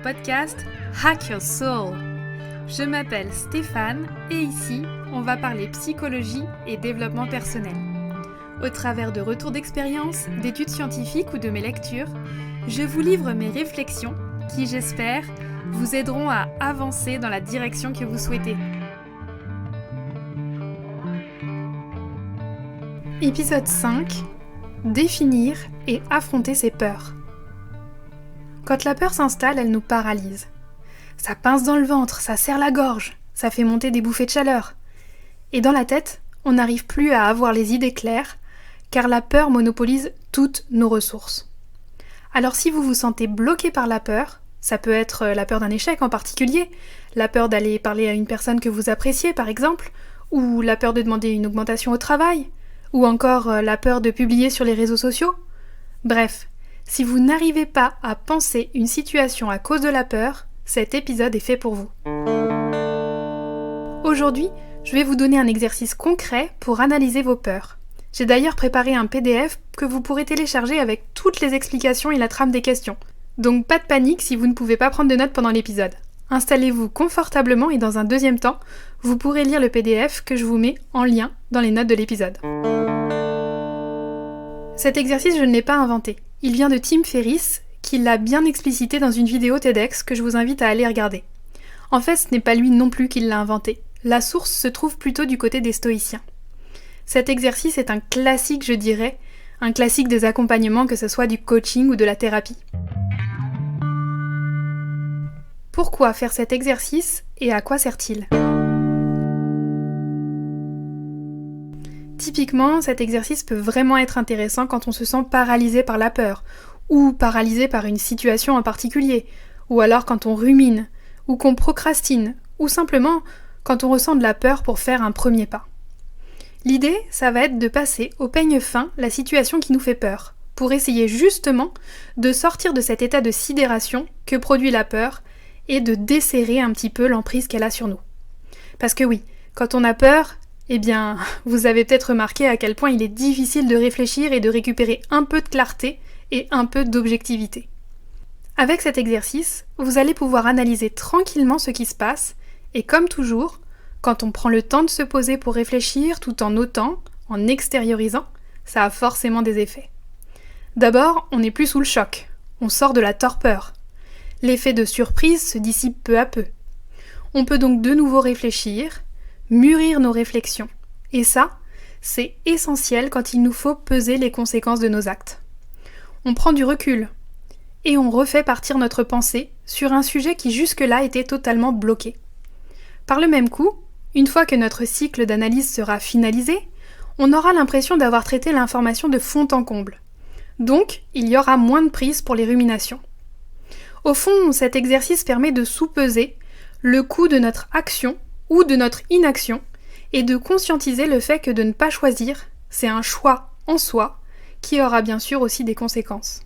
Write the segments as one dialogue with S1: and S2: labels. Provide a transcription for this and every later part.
S1: podcast Hack Your Soul. Je m'appelle Stéphane et ici, on va parler psychologie et développement personnel. Au travers de retours d'expérience, d'études scientifiques ou de mes lectures, je vous livre mes réflexions qui, j'espère, vous aideront à avancer dans la direction que vous souhaitez. Épisode 5. Définir et affronter ses peurs. Quand la peur s'installe, elle nous paralyse. Ça pince dans le ventre, ça serre la gorge, ça fait monter des bouffées de chaleur. Et dans la tête, on n'arrive plus à avoir les idées claires, car la peur monopolise toutes nos ressources. Alors si vous vous sentez bloqué par la peur, ça peut être la peur d'un échec en particulier, la peur d'aller parler à une personne que vous appréciez par exemple, ou la peur de demander une augmentation au travail, ou encore la peur de publier sur les réseaux sociaux. Bref, si vous n'arrivez pas à penser une situation à cause de la peur, cet épisode est fait pour vous. Aujourd'hui, je vais vous donner un exercice concret pour analyser vos peurs. J'ai d'ailleurs préparé un PDF que vous pourrez télécharger avec toutes les explications et la trame des questions. Donc pas de panique si vous ne pouvez pas prendre de notes pendant l'épisode. Installez-vous confortablement et dans un deuxième temps, vous pourrez lire le PDF que je vous mets en lien dans les notes de l'épisode. Cet exercice, je ne l'ai pas inventé. Il vient de Tim Ferriss, qui l'a bien explicité dans une vidéo TEDx que je vous invite à aller regarder. En fait, ce n'est pas lui non plus qui l'a inventé. La source se trouve plutôt du côté des stoïciens. Cet exercice est un classique, je dirais, un classique des accompagnements, que ce soit du coaching ou de la thérapie. Pourquoi faire cet exercice et à quoi sert-il ? Typiquement, cet exercice peut vraiment être intéressant quand on se sent paralysé par la peur, ou paralysé par une situation en particulier, ou alors quand on rumine, ou qu'on procrastine, ou simplement quand on ressent de la peur pour faire un premier pas. L'idée, ça va être de passer au peigne fin la situation qui nous fait peur, pour essayer justement de sortir de cet état de sidération que produit la peur et de desserrer un petit peu l'emprise qu'elle a sur nous. Parce que oui, quand on a peur, eh bien, vous avez peut-être remarqué à quel point il est difficile de réfléchir et de récupérer un peu de clarté et un peu d'objectivité. Avec cet exercice, vous allez pouvoir analyser tranquillement ce qui se passe et comme toujours, quand on prend le temps de se poser pour réfléchir tout en notant, en extériorisant, ça a forcément des effets. D'abord, on n'est plus sous le choc, on sort de la torpeur. L'effet de surprise se dissipe peu à peu. On peut donc de nouveau réfléchir, mûrir nos réflexions. Et ça, c'est essentiel quand il nous faut peser les conséquences de nos actes. On prend du recul et on refait partir notre pensée sur un sujet qui jusque-là était totalement bloqué. Par le même coup, une fois que notre cycle d'analyse sera finalisé, on aura l'impression d'avoir traité l'information de fond en comble. Donc, il y aura moins de prise pour les ruminations. Au fond, cet exercice permet de sous-peser le coût de notre action ou de notre inaction et de conscientiser le fait que de ne pas choisir, c'est un choix en soi qui aura bien sûr aussi des conséquences.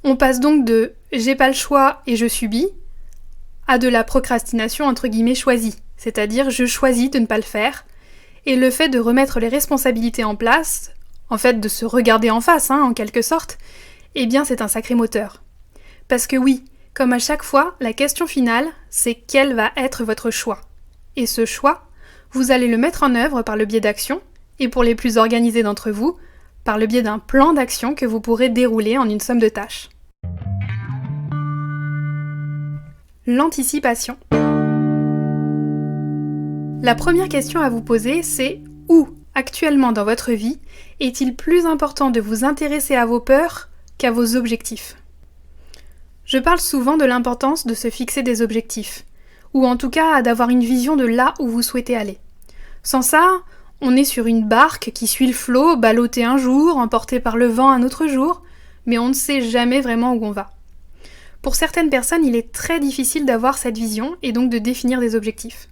S1: On passe donc de « j'ai pas le choix et je subis » à de la procrastination entre guillemets choisie, c'est-à-dire je choisis de ne pas le faire, et le fait de remettre les responsabilités en place, en fait de se regarder en face en quelque sorte, eh bien c'est un sacré moteur. Parce que oui, comme à chaque fois, la question finale, c'est quel va être votre choix. Et ce choix, vous allez le mettre en œuvre par le biais d'actions, et pour les plus organisés d'entre vous, par le biais d'un plan d'action que vous pourrez dérouler en une somme de tâches. L'anticipation. La première question à vous poser, c'est où, actuellement dans votre vie, est-il plus important de vous intéresser à vos peurs qu'à vos objectifs ? Je parle souvent de l'importance de se fixer des objectifs, ou en tout cas d'avoir une vision de là où vous souhaitez aller. Sans ça, on est sur une barque qui suit le flot, ballottée un jour, emportée par le vent un autre jour, mais on ne sait jamais vraiment où on va. Pour certaines personnes, il est très difficile d'avoir cette vision et donc de définir des objectifs.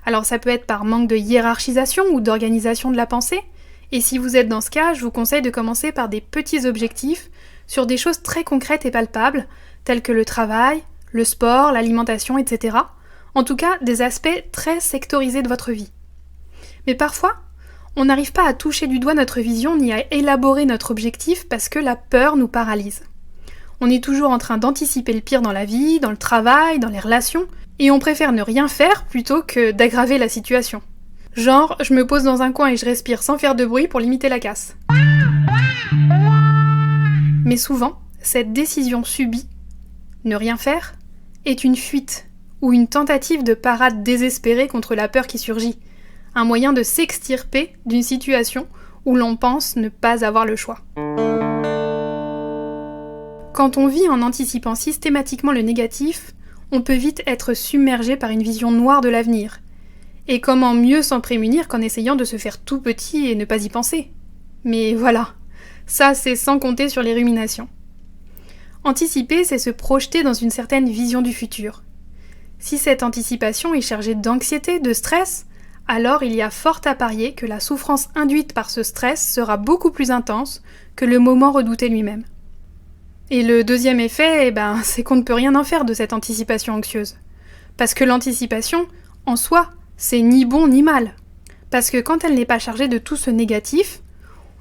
S1: Alors ça peut être par manque de hiérarchisation ou d'organisation de la pensée, et si vous êtes dans ce cas, je vous conseille de commencer par des petits objectifs sur des choses très concrètes et palpables, tels que le travail, le sport, l'alimentation, etc. En tout cas, des aspects très sectorisés de votre vie. Mais parfois, on n'arrive pas à toucher du doigt notre vision ni à élaborer notre objectif parce que la peur nous paralyse. On est toujours en train d'anticiper le pire dans la vie, dans le travail, dans les relations, et on préfère ne rien faire plutôt que d'aggraver la situation. Genre, je me pose dans un coin et je respire sans faire de bruit pour limiter la casse. Mais souvent, cette décision subie, ne rien faire, est une fuite ou une tentative de parade désespérée contre la peur qui surgit, un moyen de s'extirper d'une situation où l'on pense ne pas avoir le choix. Quand on vit en anticipant systématiquement le négatif, on peut vite être submergé par une vision noire de l'avenir. Et comment mieux s'en prémunir qu'en essayant de se faire tout petit et ne pas y penser ? Mais voilà, ça c'est sans compter sur les ruminations. Anticiper, c'est se projeter dans une certaine vision du futur. Si cette anticipation est chargée d'anxiété, de stress, alors il y a fort à parier que la souffrance induite par ce stress sera beaucoup plus intense que le moment redouté lui-même. Et le deuxième effet, c'est qu'on ne peut rien en faire de cette anticipation anxieuse. Parce que l'anticipation, en soi, c'est ni bon ni mal. Parce que quand elle n'est pas chargée de tout ce négatif,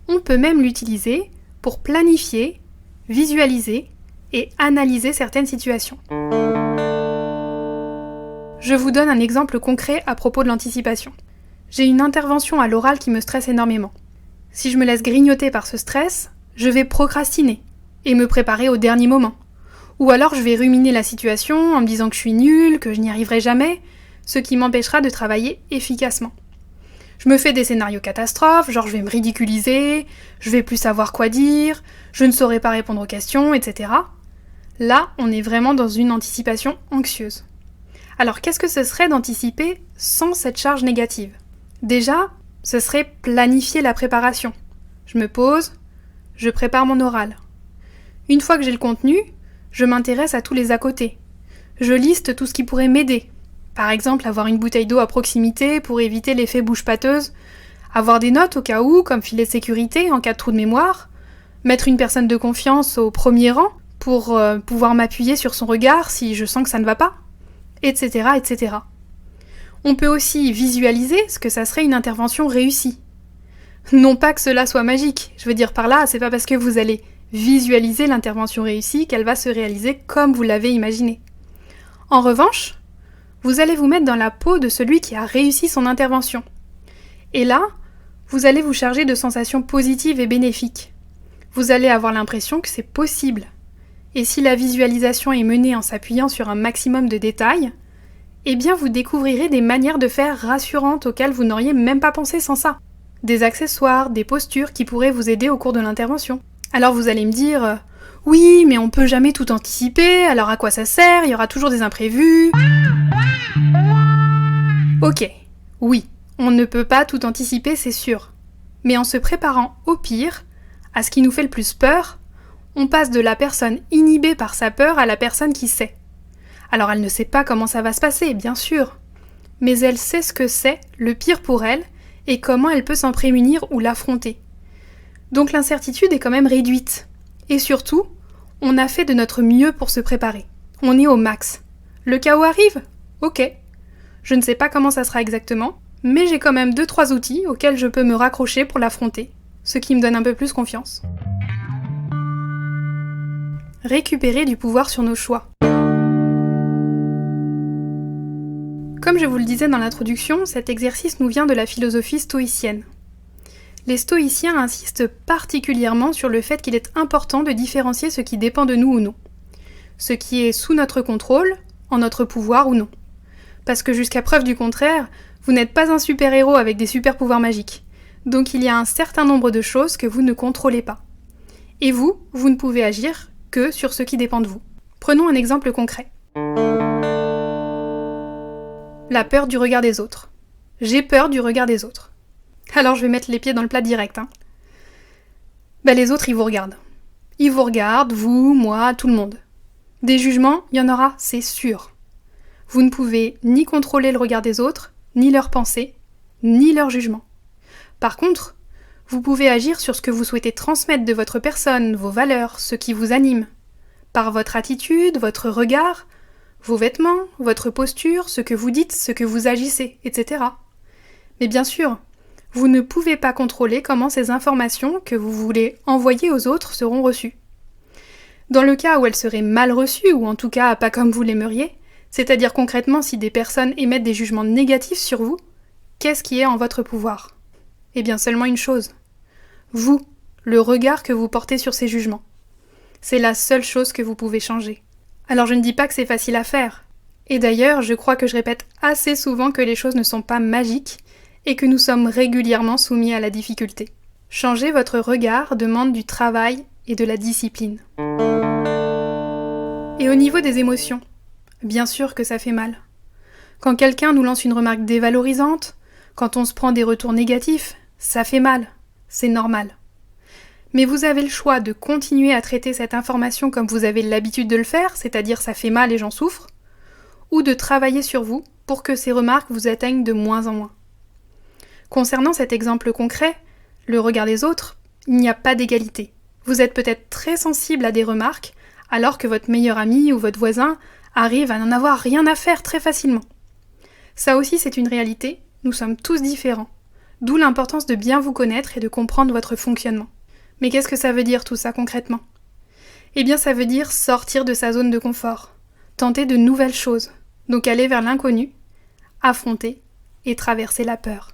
S1: on peut même l'utiliser pour planifier, visualiser et analyser certaines situations. Je vous donne un exemple concret à propos de l'anticipation. J'ai une intervention à l'oral qui me stresse énormément. Si je me laisse grignoter par ce stress, je vais procrastiner et me préparer au dernier moment. Ou alors je vais ruminer la situation en me disant que je suis nulle, que je n'y arriverai jamais, ce qui m'empêchera de travailler efficacement. Je me fais des scénarios catastrophes, genre je vais me ridiculiser, je vais plus savoir quoi dire, je ne saurai pas répondre aux questions, etc. Là, on est vraiment dans une anticipation anxieuse. Alors qu'est-ce que ce serait d'anticiper sans cette charge négative ? Déjà, ce serait planifier la préparation. Je me pose, je prépare mon oral. Une fois que j'ai le contenu, je m'intéresse à tous les à côté. Je liste tout ce qui pourrait m'aider. Par exemple, avoir une bouteille d'eau à proximité pour éviter l'effet bouche pâteuse, avoir des notes au cas où, comme filet de sécurité en cas de trou de mémoire, mettre une personne de confiance au premier rang pour pouvoir m'appuyer sur son regard si je sens que ça ne va pas, etc., etc. On peut aussi visualiser ce que ça serait une intervention réussie. Non pas que cela soit magique, je veux dire par là, c'est pas parce que vous allez visualiser l'intervention réussie qu'elle va se réaliser comme vous l'avez imaginé. En revanche, vous allez vous mettre dans la peau de celui qui a réussi son intervention. Et là, vous allez vous charger de sensations positives et bénéfiques. Vous allez avoir l'impression que c'est possible. Et si la visualisation est menée en s'appuyant sur un maximum de détails, eh bien vous découvrirez des manières de faire rassurantes auxquelles vous n'auriez même pas pensé sans ça. Des accessoires, des postures qui pourraient vous aider au cours de l'intervention. Alors vous allez me dire « Oui, mais on peut jamais tout anticiper, alors à quoi ça sert ? Il y aura toujours des imprévus. » Ok, oui, on ne peut pas tout anticiper, c'est sûr. Mais en se préparant au pire, à ce qui nous fait le plus peur, on passe de la personne inhibée par sa peur à la personne qui sait. Alors elle ne sait pas comment ça va se passer, bien sûr, mais elle sait ce que c'est, le pire pour elle, et comment elle peut s'en prémunir ou l'affronter. Donc l'incertitude est quand même réduite. Et surtout, on a fait de notre mieux pour se préparer. On est au max. Le chaos arrive ? Ok. Je ne sais pas comment ça sera exactement, mais j'ai quand même 2-3 outils auxquels je peux me raccrocher pour l'affronter, ce qui me donne un peu plus confiance. Récupérer du pouvoir sur nos choix. Comme je vous le disais dans l'introduction, cet exercice nous vient de la philosophie stoïcienne. Les stoïciens insistent particulièrement sur le fait qu'il est important de différencier ce qui dépend de nous ou non. Ce qui est sous notre contrôle, en notre pouvoir ou non. Parce que jusqu'à preuve du contraire, vous n'êtes pas un super-héros avec des super-pouvoirs magiques. Donc il y a un certain nombre de choses que vous ne contrôlez pas. Et vous ne pouvez agir que sur ce qui dépend de vous. Prenons un exemple concret. La peur du regard des autres. J'ai peur du regard des autres. Alors je vais mettre les pieds dans le plat direct. Les autres, ils vous regardent. Ils vous regardent, vous, moi, tout le monde. Des jugements, il y en aura, c'est sûr. Vous ne pouvez ni contrôler le regard des autres, ni leurs pensées, ni leurs jugements. Par contre, vous pouvez agir sur ce que vous souhaitez transmettre de votre personne, vos valeurs, ce qui vous anime. Par votre attitude, votre regard, vos vêtements, votre posture, ce que vous dites, ce que vous agissez, etc. Mais bien sûr, vous ne pouvez pas contrôler comment ces informations que vous voulez envoyer aux autres seront reçues. Dans le cas où elle serait mal reçue, ou en tout cas pas comme vous l'aimeriez, c'est-à-dire concrètement si des personnes émettent des jugements négatifs sur vous, qu'est-ce qui est en votre pouvoir ? Eh bien seulement une chose. Vous, le regard que vous portez sur ces jugements. C'est la seule chose que vous pouvez changer. Alors je ne dis pas que c'est facile à faire. Et d'ailleurs, je crois que je répète assez souvent que les choses ne sont pas magiques et que nous sommes régulièrement soumis à la difficulté. Changer votre regard demande du travail et de la discipline. Et au niveau des émotions, bien sûr que ça fait mal. Quand quelqu'un nous lance une remarque dévalorisante, quand on se prend des retours négatifs, ça fait mal, c'est normal. Mais vous avez le choix de continuer à traiter cette information comme vous avez l'habitude de le faire, c'est-à-dire ça fait mal et j'en souffre, ou de travailler sur vous pour que ces remarques vous atteignent de moins en moins. Concernant cet exemple concret, le regard des autres, il n'y a pas d'égalité. Vous êtes peut-être très sensible à des remarques, alors que votre meilleur ami ou votre voisin arrive à n'en avoir rien à faire très facilement. Ça aussi c'est une réalité, nous sommes tous différents, d'où l'importance de bien vous connaître et de comprendre votre fonctionnement. Mais qu'est-ce que ça veut dire tout ça concrètement ? Eh bien ça veut dire sortir de sa zone de confort, tenter de nouvelles choses, donc aller vers l'inconnu, affronter et traverser la peur.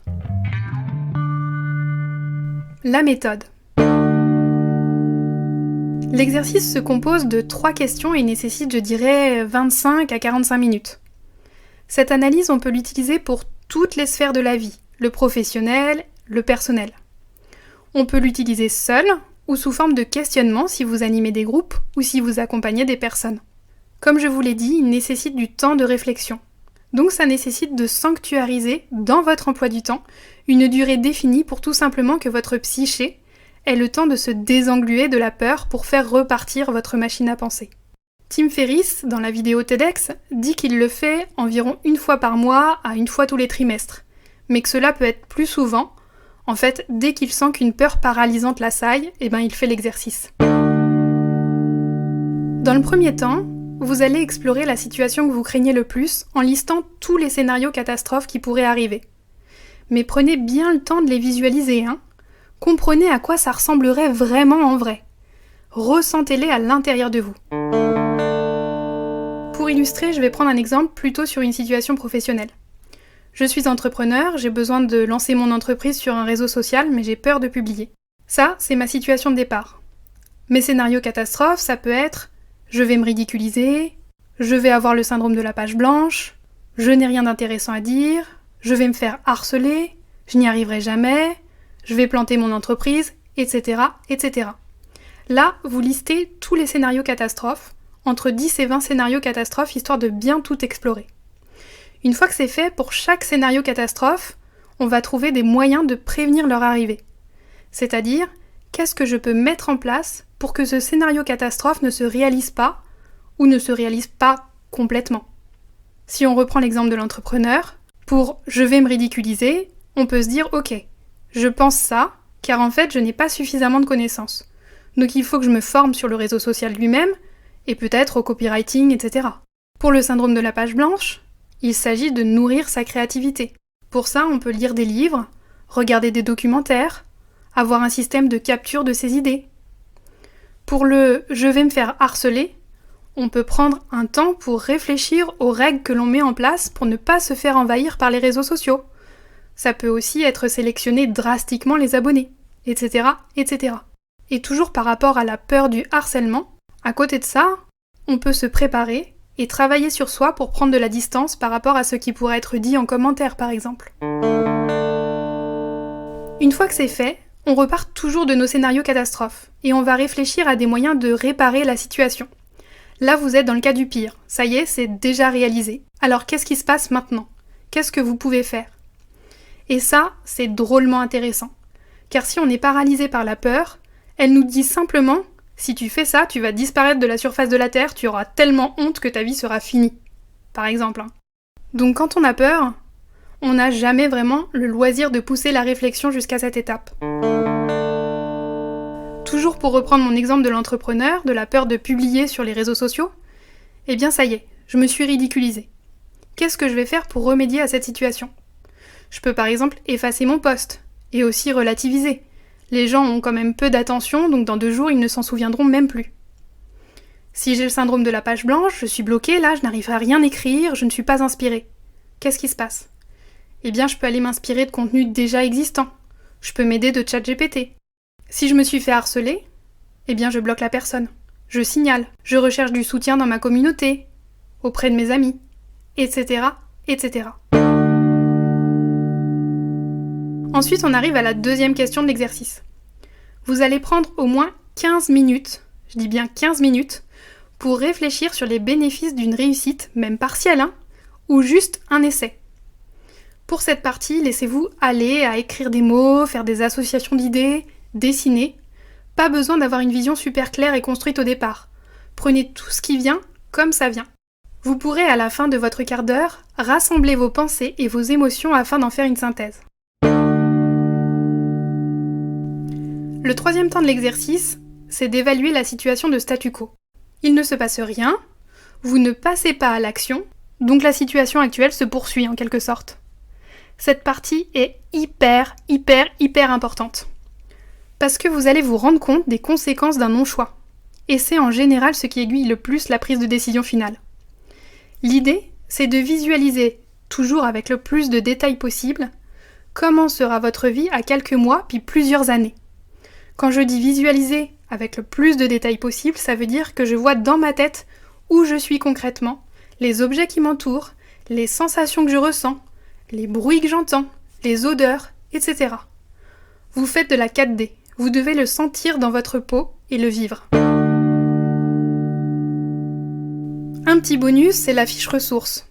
S1: La méthode. L'exercice se compose de 3 questions et nécessite, je dirais, 25 à 45 minutes. Cette analyse, on peut l'utiliser pour toutes les sphères de la vie, le professionnel, le personnel. On peut l'utiliser seul ou sous forme de questionnement si vous animez des groupes ou si vous accompagnez des personnes. Comme je vous l'ai dit, il nécessite du temps de réflexion. Donc ça nécessite de sanctuariser dans votre emploi du temps une durée définie pour tout simplement que votre psyché ait le temps de se désengluer de la peur pour faire repartir votre machine à penser. Tim Ferriss, dans la vidéo TEDx, dit qu'il le fait environ 1 fois par mois à 1 fois tous les trimestres, mais que cela peut être plus souvent. En fait, dès qu'il sent qu'une peur paralysante l'assaille, il fait l'exercice. Dans le premier temps, vous allez explorer la situation que vous craignez le plus en listant tous les scénarios catastrophes qui pourraient arriver. Mais prenez bien le temps de les visualiser, Comprenez à quoi ça ressemblerait vraiment en vrai. Ressentez-les à l'intérieur de vous. Pour illustrer, je vais prendre un exemple plutôt sur une situation professionnelle. Je suis entrepreneur, j'ai besoin de lancer mon entreprise sur un réseau social, mais j'ai peur de publier. Ça, c'est ma situation de départ. Mes scénarios catastrophes, ça peut être « je vais me ridiculiser »,« je vais avoir le syndrome de la page blanche »,« je n'ai rien d'intéressant à dire »,« je vais me faire harceler »,« je n'y arriverai jamais »,« je vais planter mon entreprise », etc., etc. Là, vous listez tous les scénarios catastrophes, entre 10 et 20 scénarios catastrophes, histoire de bien tout explorer. Une fois que c'est fait, pour chaque scénario catastrophe, on va trouver des moyens de prévenir leur arrivée. C'est-à-dire, qu'est-ce que je peux mettre en place pour que ce scénario catastrophe ne se réalise pas ou ne se réalise pas complètement. Si on reprend l'exemple de l'entrepreneur, pour « je vais me ridiculiser », on peut se dire « ok, je pense ça, car en fait je n'ai pas suffisamment de connaissances. Donc il faut que je me forme sur le réseau social lui-même, et peut-être au copywriting, etc. » Pour le syndrome de la page blanche, il s'agit de nourrir sa créativité. Pour ça, on peut lire des livres, regarder des documentaires, avoir un système de capture de ses idées. Pour le « je vais me faire harceler », on peut prendre un temps pour réfléchir aux règles que l'on met en place pour ne pas se faire envahir par les réseaux sociaux. Ça peut aussi être sélectionner drastiquement les abonnés, etc., etc. Et toujours par rapport à la peur du harcèlement, à côté de ça, on peut se préparer et travailler sur soi pour prendre de la distance par rapport à ce qui pourrait être dit en commentaire, par exemple. Une fois que c'est fait, on repart toujours de nos scénarios catastrophes, et on va réfléchir à des moyens de réparer la situation. Là, vous êtes dans le cas du pire. Ça y est, c'est déjà réalisé. Alors, qu'est-ce qui se passe maintenant ? Qu'est-ce que vous pouvez faire ? Et ça, c'est drôlement intéressant. Car si on est paralysé par la peur, elle nous dit simplement « si tu fais ça, tu vas disparaître de la surface de la Terre, tu auras tellement honte que ta vie sera finie. » Par exemple. Donc quand on a peur, on n'a jamais vraiment le loisir de pousser la réflexion jusqu'à cette étape. Toujours pour reprendre mon exemple de l'entrepreneur, de la peur de publier sur les réseaux sociaux, eh bien ça y est, je me suis ridiculisée. Qu'est-ce que je vais faire pour remédier à cette situation ? Je peux par exemple effacer mon post, et aussi relativiser. Les gens ont quand même peu d'attention, donc dans 2 jours, ils ne s'en souviendront même plus. Si j'ai le syndrome de la page blanche, je suis bloquée, là, je n'arrive à rien écrire, je ne suis pas inspirée. Qu'est-ce qui se passe ? Eh bien, je peux aller m'inspirer de contenus déjà existants. Je peux m'aider de ChatGPT. Si je me suis fait harceler, eh bien, je bloque la personne. Je signale, je recherche du soutien dans ma communauté, auprès de mes amis, etc., etc. Ensuite, on arrive à la deuxième question de l'exercice. Vous allez prendre au moins 15 minutes, je dis bien 15 minutes, pour réfléchir sur les bénéfices d'une réussite, même partielle, ou juste un essai. Pour cette partie, laissez-vous aller à écrire des mots, faire des associations d'idées, dessiner. Pas besoin d'avoir une vision super claire et construite au départ. Prenez tout ce qui vient comme ça vient. Vous pourrez à la fin de votre quart d'heure rassembler vos pensées et vos émotions afin d'en faire une synthèse. Le troisième temps de l'exercice, c'est d'évaluer la situation de statu quo. Il ne se passe rien, vous ne passez pas à l'action, donc la situation actuelle se poursuit en quelque sorte. Cette partie est hyper importante. Parce que vous allez vous rendre compte des conséquences d'un non-choix. Et c'est en général ce qui aiguille le plus la prise de décision finale. L'idée, c'est de visualiser, toujours avec le plus de détails possible, comment sera votre vie à quelques mois puis plusieurs années. Quand je dis visualiser avec le plus de détails possible, ça veut dire que je vois dans ma tête où je suis concrètement, les objets qui m'entourent, les sensations que je ressens, les bruits que j'entends, les odeurs, etc. Vous faites de la 4D, vous devez le sentir dans votre peau et le vivre. Un petit bonus, c'est la fiche ressources.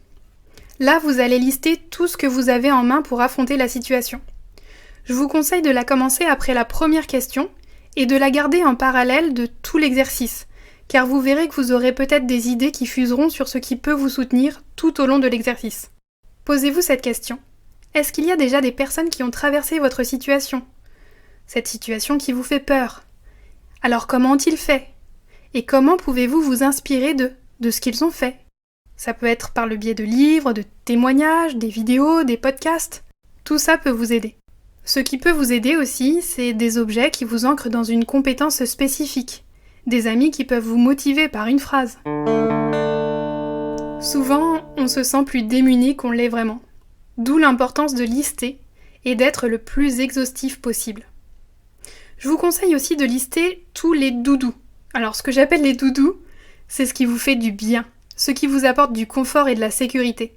S1: Là, vous allez lister tout ce que vous avez en main pour affronter la situation. Je vous conseille de la commencer après la première question et de la garder en parallèle de tout l'exercice, car vous verrez que vous aurez peut-être des idées qui fuseront sur ce qui peut vous soutenir tout au long de l'exercice. Posez-vous cette question. Est-ce qu'il y a déjà des personnes qui ont traversé votre situation ? Cette situation qui vous fait peur. Alors comment ont-ils fait ? Et comment pouvez-vous vous inspirer de ce qu'ils ont fait ? Ça peut être par le biais de livres, de témoignages, des vidéos, des podcasts. Tout ça peut vous aider. Ce qui peut vous aider aussi, c'est des objets qui vous ancrent dans une compétence spécifique. Des amis qui peuvent vous motiver par une phrase. Souvent, on se sent plus démuni qu'on l'est vraiment. D'où l'importance de lister et d'être le plus exhaustif possible. Je vous conseille aussi de lister tous les doudous. Alors, ce que j'appelle les doudous, c'est ce qui vous fait du bien, ce qui vous apporte du confort et de la sécurité.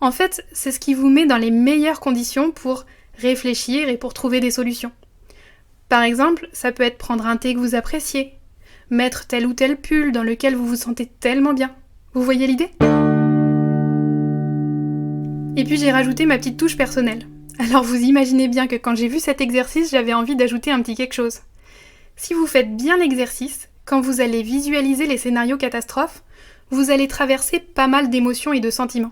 S1: En fait, c'est ce qui vous met dans les meilleures conditions pour réfléchir et pour trouver des solutions. Par exemple, ça peut être prendre un thé que vous appréciez, mettre tel ou tel pull dans lequel vous vous sentez tellement bien. Vous voyez l'idée ? Et puis j'ai rajouté ma petite touche personnelle. Alors vous imaginez bien que quand j'ai vu cet exercice, j'avais envie d'ajouter un petit quelque chose. Si vous faites bien l'exercice, quand vous allez visualiser les scénarios catastrophes, vous allez traverser pas mal d'émotions et de sentiments.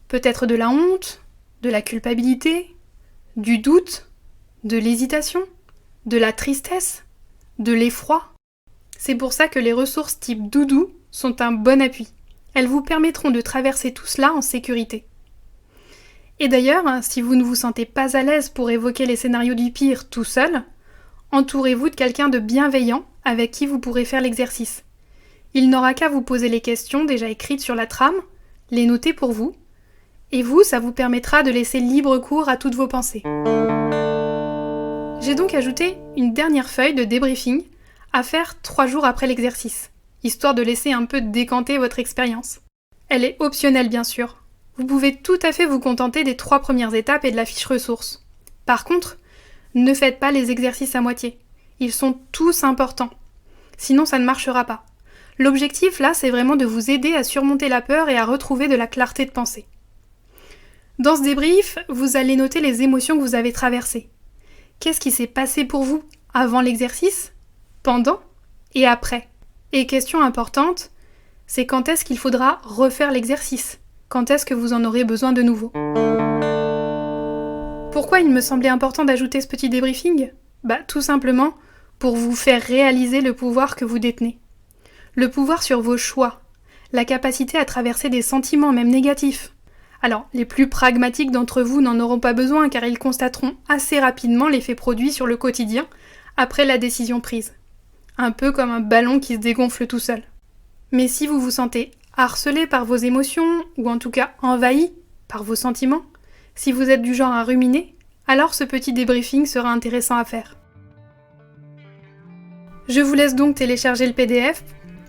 S1: Peut-être de la honte, de la culpabilité, du doute, de l'hésitation, de la tristesse, de l'effroi. C'est pour ça que les ressources type doudou sont un bon appui. Elles vous permettront de traverser tout cela en sécurité. Et d'ailleurs, si vous ne vous sentez pas à l'aise pour évoquer les scénarios du pire tout seul, entourez-vous de quelqu'un de bienveillant avec qui vous pourrez faire l'exercice. Il n'aura qu'à vous poser les questions déjà écrites sur la trame, les noter pour vous, et vous, ça vous permettra de laisser libre cours à toutes vos pensées. J'ai donc ajouté une dernière feuille de débriefing à faire 3 jours après l'exercice, histoire de laisser un peu décanter votre expérience. Elle est optionnelle bien sûr. Vous pouvez tout à fait vous contenter des 3 premières étapes et de la fiche ressources. Par contre, ne faites pas les exercices à moitié. Ils sont tous importants. Sinon, ça ne marchera pas. L'objectif là, c'est vraiment de vous aider à surmonter la peur et à retrouver de la clarté de pensée. Dans ce débrief, vous allez noter les émotions que vous avez traversées. Qu'est-ce qui s'est passé pour vous avant l'exercice, pendant et après ? Et question importante, c'est quand est-ce qu'il faudra refaire l'exercice ? Quand est-ce que vous en aurez besoin de nouveau ? Pourquoi il me semblait important d'ajouter ce petit débriefing ? Tout simplement pour vous faire réaliser le pouvoir que vous détenez. Le pouvoir sur vos choix, la capacité à traverser des sentiments même négatifs. Alors, les plus pragmatiques d'entre vous n'en auront pas besoin car ils constateront assez rapidement l'effet produit sur le quotidien après la décision prise. Un peu comme un ballon qui se dégonfle tout seul. Mais si vous vous sentez harcelé par vos émotions, ou en tout cas envahi par vos sentiments, si vous êtes du genre à ruminer, alors ce petit débriefing sera intéressant à faire. Je vous laisse donc télécharger le PDF,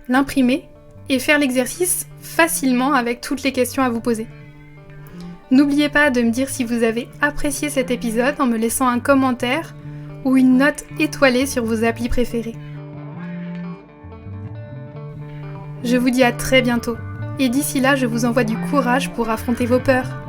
S1: l'imprimer et faire l'exercice facilement avec toutes les questions à vous poser. N'oubliez pas de me dire si vous avez apprécié cet épisode en me laissant un commentaire ou une note étoilée sur vos applis préférées. Je vous dis à très bientôt, et d'ici là, je vous envoie du courage pour affronter vos peurs.